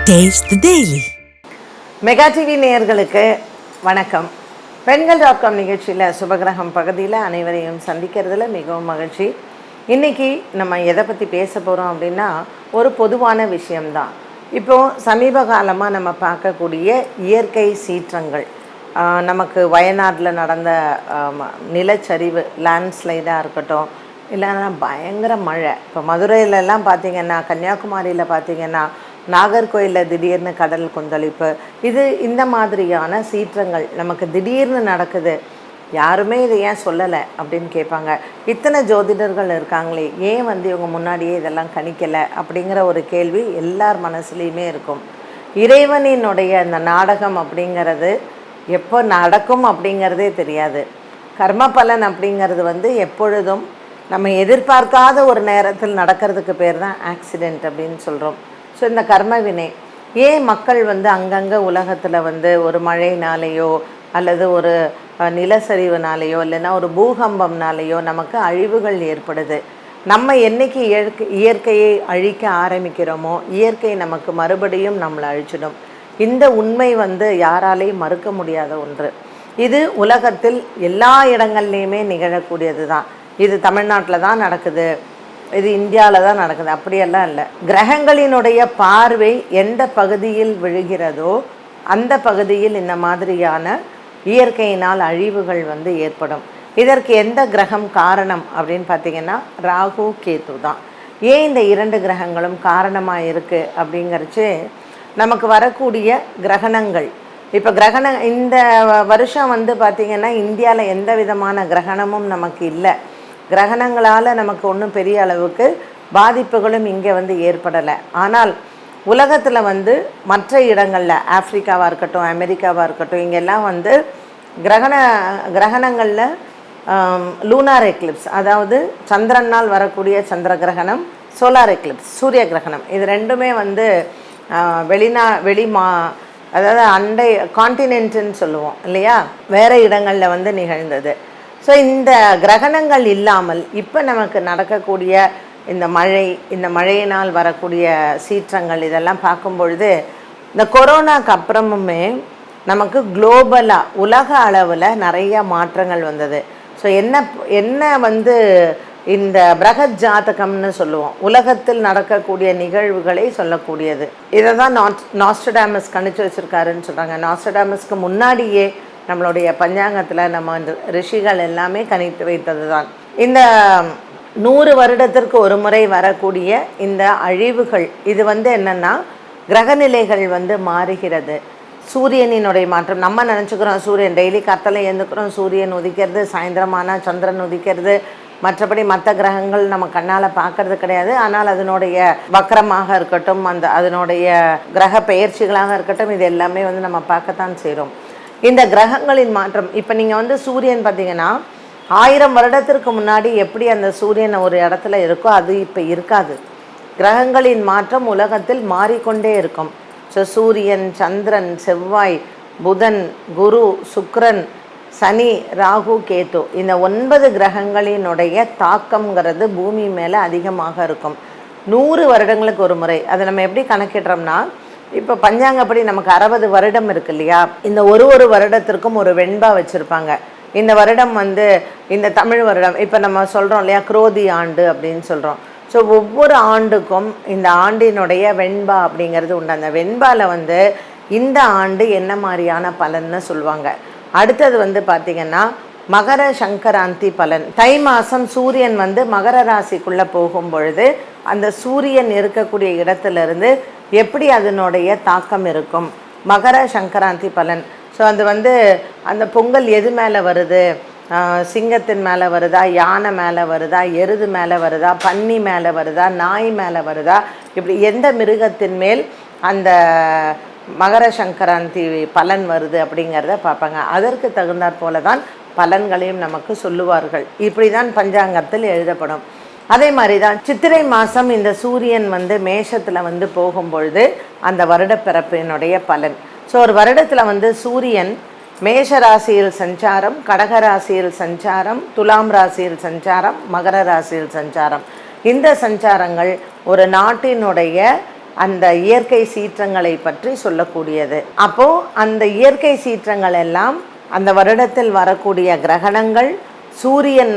Taste the Daily. Mega TV நேயர்களுக்கு வணக்கம். பெண்கள்.com நிகழ்ச்சியில் சுபகிரகம் பகுதியில் அனைவரையும் சந்திக்கிறதுல மிகவும் மகிழ்ச்சி. இன்றைக்கி நம்ம எதை பற்றி பேச போகிறோம் அப்படின்னா ஒரு பொதுவான விஷயம்தான். இப்போது சமீப காலமாக நம்ம பார்க்கக்கூடிய இயற்கை சீற்றங்கள், நமக்கு வயநாட்டில் நடந்த நிலச்சரிவு, லேண்ட்ஸ்லைடாக இருக்கட்டும், இல்லைன்னா பயங்கர மழை. இப்போ மதுரையிலலாம் பார்த்திங்கன்னா, கன்னியாகுமரியில் பார்த்திங்கன்னா, நாகர்கோயிலில் திடீர்னு கடல் கொந்தளிப்பு, இந்த மாதிரியான சீற்றங்கள் நமக்கு திடீர்னு நடக்குது. யாருமே இதை ஏன் சொல்லலை அப்படின்னு கேட்பாங்க. இத்தனை ஜோதிடர்கள் இருக்காங்களே, ஏன் இவங்க முன்னாடியே இதெல்லாம் கணிக்கலை அப்படிங்கிற ஒரு கேள்வி எல்லார் மனசுலேயுமே இருக்கும். இறைவனினுடைய அந்த நாடகம் அப்படிங்கிறது எப்போ நடக்கும் அப்படிங்கிறதே தெரியாது. கர்ம பலன் அப்படிங்கிறது எப்பொழுதும் நம்ம எதிர்பார்க்காத ஒரு நேரத்தில் நடக்கிறதுக்கு பேர் தான் ஆக்சிடெண்ட் அப்படின்னு சொல்கிறோம். ஸோ இந்த கர்ம வினை ஏன் மக்கள் அங்கங்கே உலகத்தில் ஒரு மழைனாலேயோ அல்லது ஒரு நிலச்சரிவுனாலேயோ இல்லைன்னா ஒரு பூகம்பம்னாலேயோ நமக்கு அழிவுகள் ஏற்படுது. நம்ம என்றைக்கு இயற்கையை அழிக்க ஆரம்பிக்கிறோமோ, இயற்கை நமக்கு மறுபடியும் நம்மளை அழிச்சிடும். இந்த உண்மை யாராலையும் மறுக்க முடியாத ஒன்று. இது உலகத்தில் எல்லா இடங்கள்லையுமே நிகழக்கூடியது தான். இது தமிழ்நாட்டில் தான் நடக்குது, இது இந்தியாவில் தான் நடக்குது, அப்படியெல்லாம் இல்லை. கிரகங்களினுடைய பார்வை எந்த பகுதியில் விழுகிறதோ அந்த பகுதியில் இந்த மாதிரியான இயற்கையினால் அழிவுகள் ஏற்படும். இதற்கு எந்த கிரகம் காரணம் அப்படின்னு பார்த்திங்கன்னா ராகு கேது தான். ஏன் இந்த இரண்டு கிரகங்களும் காரணமாக இருக்குது அப்படிங்கிறச்சு நமக்கு வரக்கூடிய கிரகணங்கள். இப்போ இந்த வருஷம் பார்த்திங்கன்னா இந்தியாவில் எந்த விதமான கிரகணமும் நமக்கு இல்லை. கிரகணங்களால் நமக்கு ஒன்றும் பெரிய அளவுக்கு பாதிப்புகளும் இங்கே ஏற்படலை. ஆனால் உலகத்தில் மற்ற இடங்களில், ஆஃப்ரிக்காவாக இருக்கட்டும், அமெரிக்காவாக இருக்கட்டும், இங்கெல்லாம் கிரகணங்களில் லூனார் எக்லிப்ஸ், அதாவது சந்திரனால் வரக்கூடிய சந்திர கிரகணம், சோலார் எக்லிப்ஸ் சூரிய கிரகணம், இது ரெண்டுமே அதாவது அண்டை கான்டினென்ட்டுன்னு சொல்லுவோம் இல்லையா, வேறு இடங்களில் நிகழ்ந்தது. ஸோ இந்த கிரகணங்கள் இல்லாமல் இப்போ நமக்கு நடக்கக்கூடிய இந்த மழையினால் வரக்கூடிய சீற்றங்கள் இதெல்லாம் பார்க்கும் பொழுது, இந்த கொரோனாக்கு அப்புறமுமே நமக்கு குளோபலாக உலக அளவில் நிறைய மாற்றங்கள் வந்தது. ஸோ என்ன இந்த பிரகத் ஜாதகம்னு சொல்லுவோம், உலகத்தில் நடக்கக்கூடிய நிகழ்வுகளை சொல்லக்கூடியது. இதை தான் நாஸ்ட்ரடாமஸ் கணிச்சு வச்சுருக்காருன்னு சொல்கிறாங்க. நாஸ்ட்ரடாமஸ்க்கு முன்னாடியே நம்மளுடைய பஞ்சாங்கத்தில் நம்ம ரிஷிகள் எல்லாமே கணித்து வைத்தது தான். இந்த 100 வருடத்திற்கு ஒரு முறை வரக்கூடிய இந்த அழிவுகள், இது என்னென்னா கிரகநிலைகள் மாறுகிறது. சூரியனினுடைய மாற்றம். நம்ம நினச்சிக்கிறோம் சூரியன் டெய்லி காத்தால எழுந்துக்கிறோம், சூரியன் உதிக்கிறது, சாயந்தரமானால் சந்திரன் உதிக்கிறது, மற்றபடி மற்ற கிரகங்கள் நம்ம கண்ணால் பார்க்கறது கிடையாது. ஆனால் அதனுடைய வக்கரமாக இருக்கட்டும், அதனுடைய கிரக பெயர்ச்சிகளாக இருக்கட்டும், இது எல்லாமே நம்ம பார்க்கத்தான் செய்கிறோம். இந்த கிரகங்களின் மாற்றம், இப்போ நீங்கள் சூரியன் பார்த்திங்கன்னா 1000 வருடத்திற்கு முன்னாடி எப்படி அந்த சூரியன் ஒரு இடத்துல இருக்கோ அது இப்போ இருக்காது. கிரகங்களின் மாற்றம் உலகத்தில் மாறிக்கொண்டே இருக்கும். ஸோ சூரியன், சந்திரன், செவ்வாய், புதன், குரு, சுக்கிரன், சனி, ராகு, கேது, இந்த 9 கிரகங்களினுடைய தாக்கம்ங்கிறது பூமி மேலே அதிகமாக இருக்கும். 100 வருடங்களுக்கு ஒரு முறை. அதை நம்ம எப்படி கணக்கிடுறோம்னா, இப்போ பஞ்சாங்கப்படி நமக்கு 60 வருடம் இருக்கு இல்லையா, இந்த ஒரு வருடத்திற்கும் ஒரு வெண்பா வச்சுருப்பாங்க. இந்த வருடம் இந்த தமிழ் வருடம் இப்போ நம்ம சொல்கிறோம் இல்லையா, குரோதி ஆண்டு அப்படின்னு சொல்கிறோம். ஸோ ஒவ்வொரு ஆண்டுக்கும் இந்த ஆண்டினுடைய வெண்பா அப்படிங்கிறது உண்டு. அந்த வெண்பாவில் இந்த ஆண்டு என்ன மாதிரியான பலன்னு சொல்லுவாங்க. அடுத்தது பார்த்திங்கன்னா மகர சங்கராந்தி பலன். தை மாதம் சூரியன் மகர ராசிக்குள்ளே போகும் பொழுது அந்த சூரியன் இருக்கக்கூடிய இடத்துலேருந்து எப்படி அதனுடைய தாக்கம் இருக்கும், மகர சங்கராந்தி பலன். ஸோ அது அந்த பொங்கல் எது மேலே வருது, சிங்கத்தின் மேலே வருதா, யானை மேலே வருதா, எருது மேலே வருதா, பன்னி மேலே வருதா, நாய் மேலே வருதா, இப்படி எந்த மிருகத்தின் மேல் அந்த மகர சங்கராந்தி பலன் வருது அப்படிங்கிறத பார்ப்பாங்க. அதற்கு தகுந்தாற் போல தான் பலன்களையும் நமக்கு சொல்லுவார்கள். இப்படி தான் பஞ்சாங்கத்தில் எழுதப்படும். அதே மாதிரி தான் சித்திரை மாதம் இந்த சூரியன் மேஷத்தில் போகும்பொழுது அந்த வருட பிறப்பினுடைய பலன். ஸோ ஒரு வருடத்தில் சூரியன் மேஷ ராசியில் சஞ்சாரம், கடக ராசியில் சஞ்சாரம், துலாம் ராசியில் சஞ்சாரம், மகர ராசியில் சஞ்சாரம். இந்த சஞ்சாரங்கள் ஒரு நாட்டினுடைய அந்த இயற்கை சீற்றங்களை பற்றி சொல்லக்கூடியது. அப்போது அந்த இயற்கை சீற்றங்கள் எல்லாம் அந்த வருடத்தில் வரக்கூடிய கிரகணங்கள், சூரியன்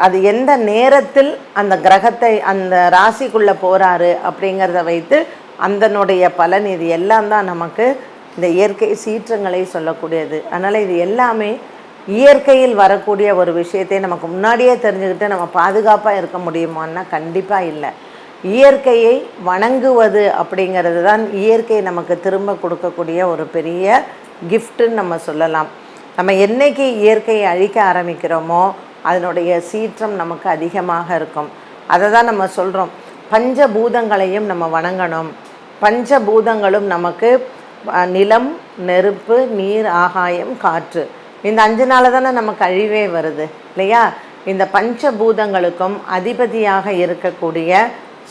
அது எந்த நேரத்தில் அந்த கிரகத்தை அந்த ராசிக்குள்ளே போகிறாரு அப்படிங்கிறத வைத்து அதனுடைய பலன், இது எல்லாம் தான் நமக்கு இந்த இயற்கை சீற்றங்களை சொல்லக்கூடியது. அதனால் இது எல்லாமே இயற்கையில் வரக்கூடிய ஒரு விஷயத்தை நமக்கு முன்னாடியே தெரிஞ்சுக்கிட்டு நம்ம பாதுகாப்பாக இருக்க முடியுமான்னா கண்டிப்பாக இல்லை. இயற்கையை வணங்குவது அப்படிங்கிறது தான் இயற்கை நமக்கு திரும்ப கொடுக்கக்கூடிய ஒரு பெரிய கிஃப்ட்டுன்னு நம்ம சொல்லலாம். நம்ம என்றைக்கு இயற்கையை அழிக்க ஆரம்பிக்கிறோமோ அதனுடைய சீற்றம் நமக்கு அதிகமாக இருக்கும். அதை தான் நம்ம சொல்கிறோம், பஞ்சபூதங்களையும் நம்ம வணங்கணும். பஞ்சபூதங்களும் நமக்கு நிலம், நெருப்பு, நீர், ஆகாயம், காற்று, இந்த 5 நாள் தானே நமக்கு அழிவே வருது இல்லையா? இந்த பஞ்சபூதங்களுக்கும் அதிபதியாக இருக்கக்கூடிய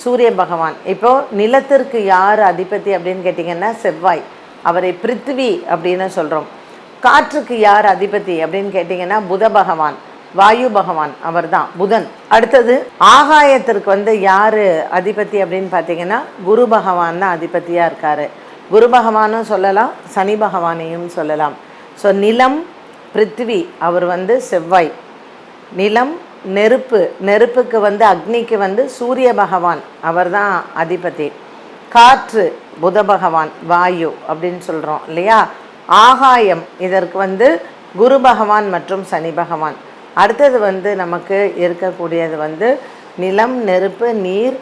சூரிய பகவான். இப்போது நிலத்திற்கு யார் அதிபதி அப்படின்னு கேட்டிங்கன்னா செவ்வாய், அவரை பிருத்திவி அப்படின்னு சொல்கிறோம். காற்றுக்கு யார் அதிபதி அப்படின்னு கேட்டிங்கன்னா புத பகவான், வாயு பகவான், அவர் தான் புதன். அடுத்தது ஆகாயத்திற்கு யார் அதிபதி அப்படின்னு பார்த்தீங்கன்னா குரு பகவான் தான் அதிபதியாக இருக்கார். குரு பகவானும் சொல்லலாம், சனி பகவானையும் சொல்லலாம். ஸோ நிலம் பிருத்திவி, அவர் செவ்வாய். நிலம், நெருப்பு, நெருப்புக்கு அக்னிக்கு சூரிய பகவான், அவர் தான் அதிபதி. காற்று புத பகவான், வாயு அப்படின்னு சொல்கிறோம் இல்லையா? ஆகாயம், இதற்கு குரு பகவான் மற்றும் சனி பகவான். அடுத்தது நமக்கு இருக்கக்கூடியது நிலம், நெருப்பு, நீர்,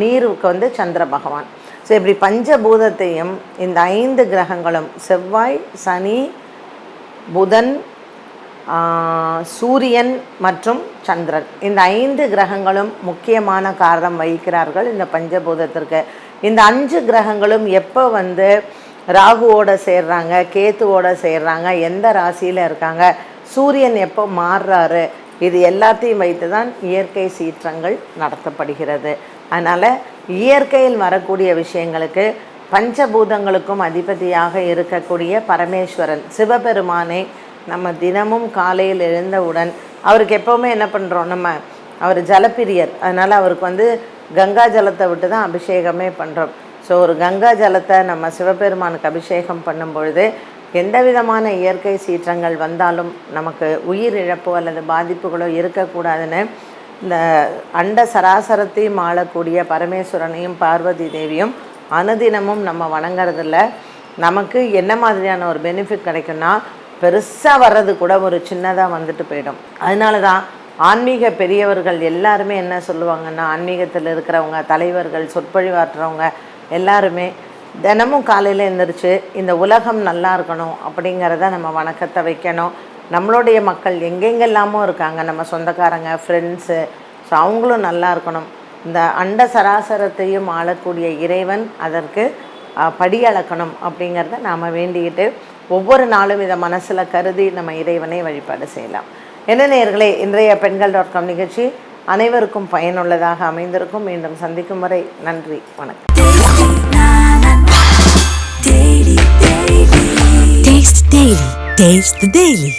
நீருக்கு சந்திர பகவான். ஸோ இப்படி பஞ்சபூதத்தையும் இந்த 5 கிரகங்களும் செவ்வாய், சனி, புதன், சூரியன் மற்றும் சந்திரன், இந்த 5 கிரகங்களும் முக்கியமான காரணம் வகிக்கிறார்கள் இந்த பஞ்சபூதத்திற்கு. இந்த 5 கிரகங்களும் எப்போ ராகுவோட சேர்றாங்க, கேத்துவோட சேர்றாங்க, எந்த ராசியில் இருக்காங்க, சூரியன் எப்போ மாறுறாரு, இது எல்லாத்தையும் வைத்து தான் இயற்கை சீற்றங்கள் நடத்தப்படுகிறது. அதனால் இயற்கையில் வரக்கூடிய விஷயங்களுக்கு பஞ்சபூதங்களுக்கும் அதிபதியாக இருக்கக்கூடிய பரமேஸ்வரன் சிவபெருமானை நம்ம தினமும் காலையில் எழுந்தவுடன், அவருக்கு எப்போவுமே என்ன பண்ணுறோம், அவர் ஜலப்பிரியர், அதனால் அவருக்கு கங்கா ஜலத்தை விட்டு தான் அபிஷேகமே பண்ணுறோம். ஸோ ஒரு கங்கா ஜலத்தை நம்ம சிவபெருமானுக்கு அபிஷேகம் பண்ணும் பொழுது எந்த விதமான இயற்கை சீற்றங்கள் வந்தாலும் நமக்கு உயிர் இழப்போ அல்லது பாதிப்புகளோ இருக்கக்கூடாதுன்னு இந்த அண்ட சராசரத்தையும் ஆளக்கூடிய பரமேஸ்வரனையும் பார்வதி தேவியும் அனுதினமும் நம்ம வணங்குறதில்ல நமக்கு என்ன மாதிரியான ஒரு பெனிஃபிட் கிடைக்கும்னா, பெருசாக வர்றது கூட ஒரு சின்னதாக போயிடும். அதனால தான் ஆன்மீக பெரியவர்கள் எல்லாருமே என்ன சொல்லுவாங்கன்னா, ஆன்மீகத்தில் இருக்கிறவங்க, தலைவர்கள், சொற்பொழிவாற்றுறவங்க எல்லாருமே தினமும் காலையில் எழுந்திரிச்சு இந்த உலகம் நல்லா இருக்கணும் அப்படிங்கிறத நம்ம வணக்கத்தை வைக்கணும். நம்மளுடைய மக்கள் எங்கெங்கெல்லாமோ இருக்காங்க, நம்ம சொந்தக்காரங்க, ஃப்ரெண்ட்ஸு, ஸோ அவங்களும் நல்லா இருக்கணும். இந்த அண்ட சராசரத்தையும் ஆளக்கூடிய இறைவன் அதற்கு படியளக்கணும் அப்படிங்கிறத நாம் வேண்டிக்கிட்டு ஒவ்வொரு நாளும் இதை மனசில் கருதி நம்ம இறைவனை வழிபாடு செய்யலாம். என்ன நேயர்களே, இன்றைய பெண்கள்.com நிகழ்ச்சி அனைவருக்கும் பயனுள்ளதாக அமைந்திருக்கும். மீண்டும் சந்திக்கும் வரை நன்றி, வணக்கம். Taste the Daily.